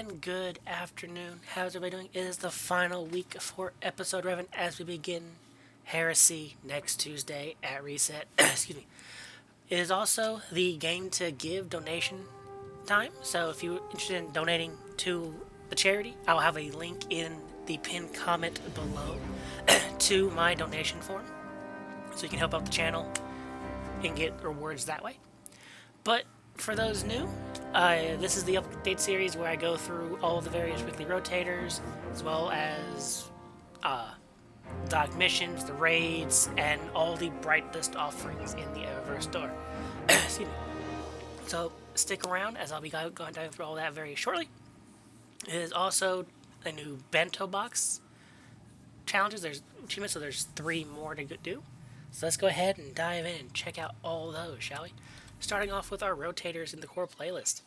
and good afternoon. How's everybody doing? It is the final week for episode Revenant as we begin Heresy next Tuesday at Reset. Excuse me. It is also the game to give donation time. So if you're interested in donating to the charity, I'll have a link in the pinned comment below to my donation form. So you can help out the channel and get rewards that way. But for those new, this is the update series where I go through all of the various weekly rotators, as well as doc missions, the raids, and all the bright list offerings in the Eververse store. Excuse me. So stick around as I'll be going down through all that very shortly. It is also a new bento box challenges. There's achievements, so there's 3 more to do. So let's go ahead and dive in and check out all those, shall we? Starting off with our rotators in the core playlist.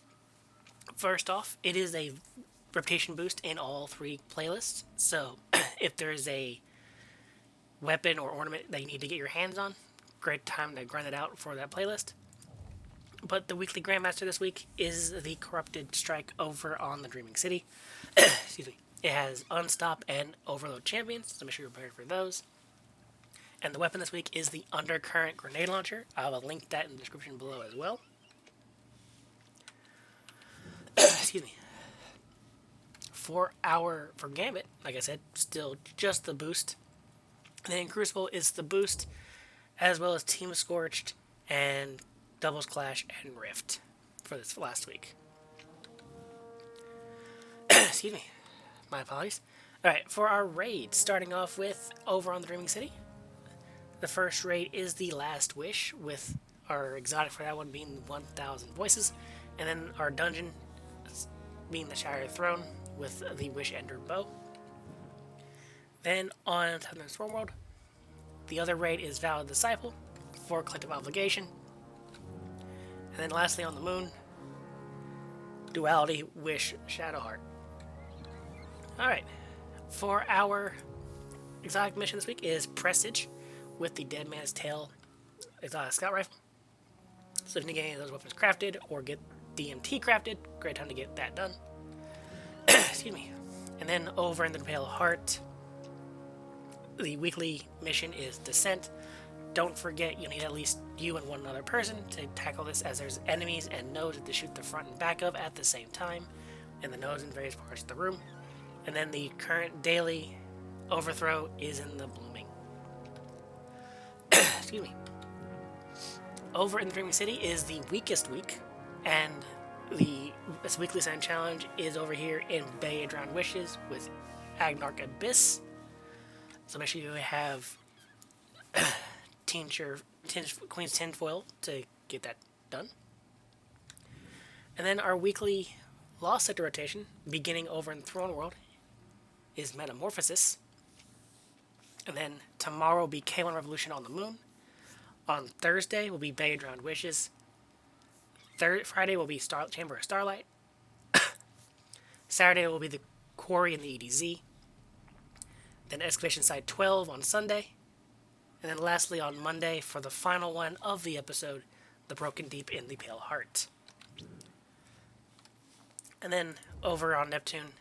First off, it is a reputation boost in all 3 playlists. So if there's a weapon or ornament that you need to get your hands on, great time to grind it out for that playlist. But the weekly Grandmaster this week is the Corrupted Strike over on the Dreaming City. Excuse me. It has Unstop and Overload champions, so make sure you're prepared for those. And the weapon this week is the Undercurrent Grenade Launcher. I'll link that in the description below as well. Excuse me. For Gambit, like I said, still just the boost. And then in Crucible is the boost, as well as Team Scorched and Doubles Clash and Rift for this last week. Excuse me. My apologies. Alright, for our raid, starting off with over on the Dreaming City. The first raid is the Last Wish, with our exotic for that one being 1,000 Voices, and then our dungeon being the Shire Throne with the Wish Ender Bow. Then on Southern Swarmworld, the other raid is Valid Disciple for Collective Obligation. And then lastly on the Moon, Duality Wish Shadowheart. Alright, for our exotic mission this week is Presage, with the Dead Man's Tail exotic scout rifle. So if you can get any of those weapons crafted or get DMT crafted, great time to get that done. Excuse me. And then over in the Pale Heart, the weekly mission is Descent. Don't forget you need at least you and one other person to tackle this, as there's enemies and nodes to shoot the front and back of at the same time, and the nodes in various parts of the room. And then the current daily overthrow is in the Blooming. Excuse me. Over in the Dreaming City is the weakest week, and this weekly Ascent Challenge is over here in 𝕊𝕐 Wishes with Agnarch Abyss. So make sure you have Queen's Tinfoil to get that done. And then our weekly Lost Sector rotation, beginning over in Throne World, is Metamorphosis. And then tomorrow will be K1 Revolution on the Moon. On Thursday will be 𝕊𝕐 Wishes. Friday will be Chamber of Starlight. Saturday will be the Quarry and the EDZ. Then Excavation Site 12 on Sunday. And then lastly on Monday, for the final one of the episode, the Broken Deep in the Pale Heart. And then over on Neptune,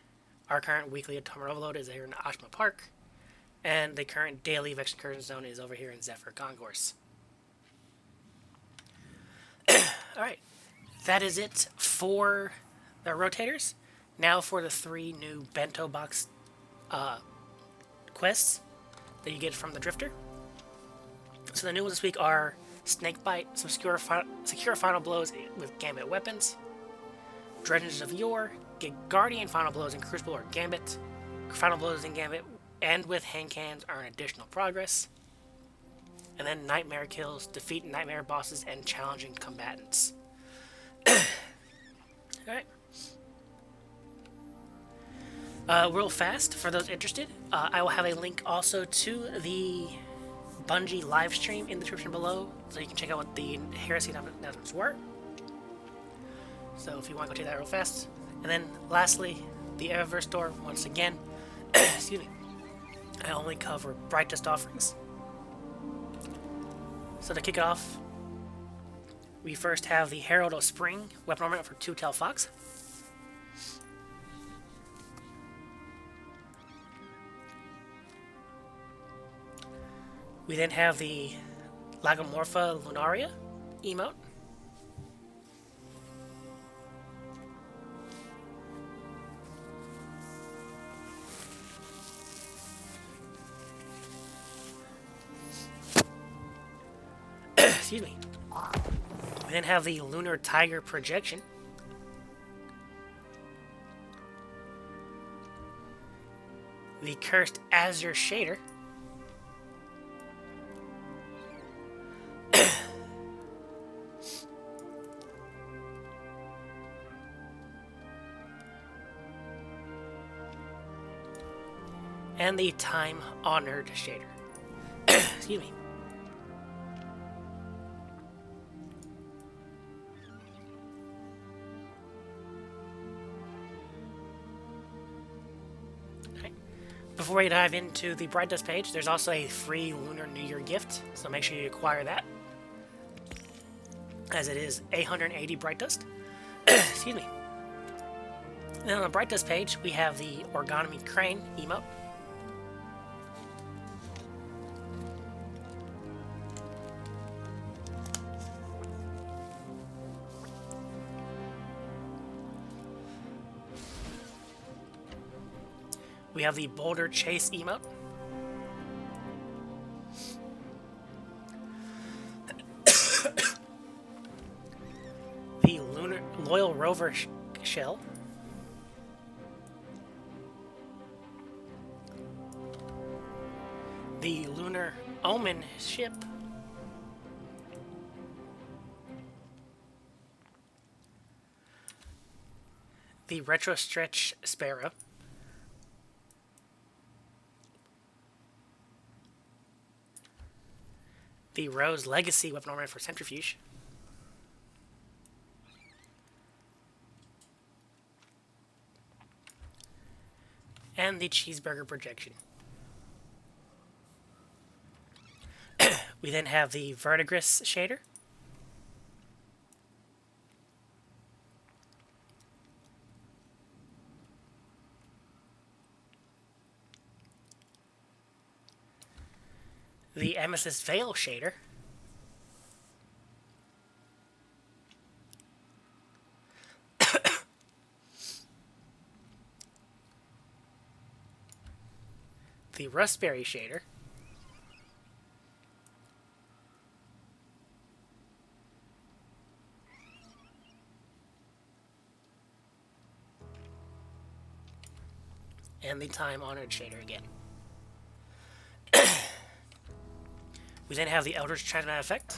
our current weekly Atomic Overload is here in 𝕊𝕒𝕒𝕒 Park. And the current daily Vex Incursion Zone is over here in Zephyr Concourse. Alright, that is it for the rotators. Now for the 3 new bento box quests that you get from the Drifter. So the new ones this week are Snakebite, secure final blows with Gambit weapons. Dredges of Yore, get Guardian final blows in Crucible or Gambit. Final blows in Gambit and with hand cannons earn additional progress. And then Nightmare kills, defeat nightmare bosses and challenging combatants. Alright. Real fast, for those interested, I will have a link also to the Bungie live stream in the description below, so you can check out what the Heresy announcements were. So if you want to go check that real fast. And then lastly, the Eververse store, once again, excuse me, I only cover brightest offerings. So to kick it off, we first have the Herald of Spring weapon ornament for Two-Tailed Fox. We then have the 𝕊𝕐𝕒𝕒𝕝 emote. Excuse me. We then have the lunar tiger projection. The cursed azure shader. And the time-honored shader. Excuse me. Before we dive into the Bright Dust page, there's also a free Lunar New Year gift, so make sure you acquire that, as it is 880 Bright Dust. Excuse me. Then on the Bright Dust page, we have the Origami Crane emote. We have the Boulder Chase emote. The Lunar Loyal Rover shell. The Lunar Omen ship. The Retro Stretch Sparrow. The Rose Legacy weapon ornament for Centrifuge. And the Cheeseburger projection. We then have the Verdigris shader. The Amethyst Veil shader. The Rustberry shader. And the time-honored shader again. We then have the Eldritch China effect.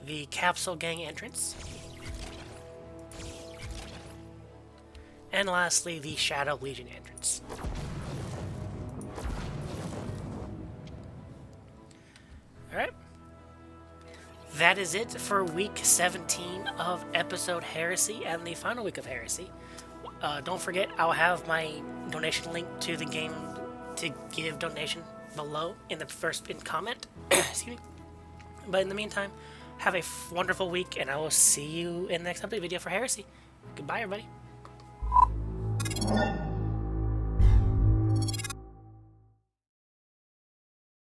The Capsule Gang entrance. And lastly, the Shadow Legion entrance. Alright. That is it for week 17 of episode Heresy and the final week of Heresy. Don't forget, I'll have my donation link to the game to give donation below in the first pinned comment. Excuse me. But in the meantime, have a wonderful week, and I will see you in the next update video for Heresy. Goodbye, everybody.